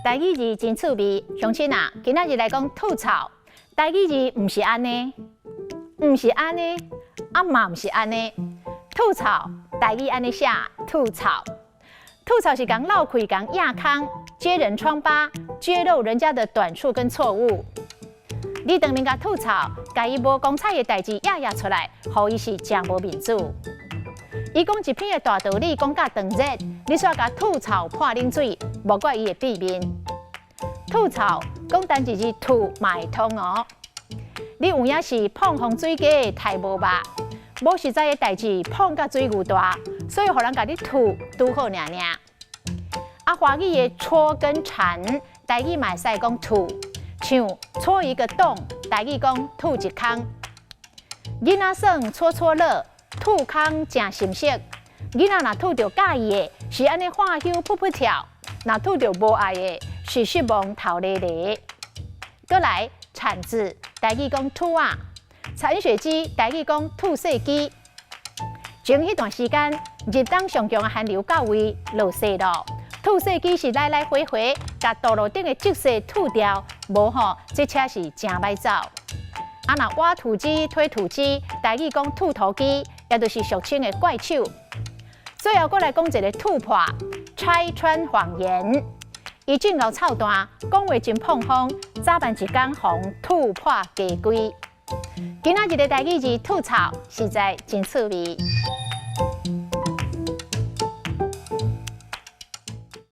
台语字真趣味，乡亲啊，今仔日来讲吐槽。台语字毋是安尼，毋是安尼，嘛毋是安尼。吐槽，台语安尼写，吐槽。吐槽是讲闹开讲亚康，揭人疮疤，揭露人家的短处跟错误。你当面甲吐槽，甲伊无光彩的代志压出来，互伊是真无面子。伊讲一篇的大道理，讲甲长热，你煞甲吐槽泼冷水，无怪伊会闭面。吐槽讲单字是吐嘛会通哦。你有影是碰风水鸡太无肉，无实在的代志碰甲水牛大，所以互人甲你吐拄好尔。华语的戳跟缠，台语嘛会使讲吐，像戳一个洞，台语讲吐一空。囡仔耍戳戳乐，吐空真心色。囡仔若吐到介意的，是安尼花香噗噗跳；若吐到无爱的，是失望头咧咧。再来铲子，台语讲吐啊；铲雪机，台语讲吐色机。前迄段时间，日当上强的寒流到位，落雪咯。吐色机是来来回回，甲道路顶的积雪吐掉，无吼，这车是真歹走。若挖土机、推土机，台语讲吐头机，也就是俗称的怪手。最后，再来讲一个吐破，拆穿谎言。伊正牛臭蛋，讲话真碰风，早办一工互吐破家规。今仔日的台语字吐槽，实在真趣味。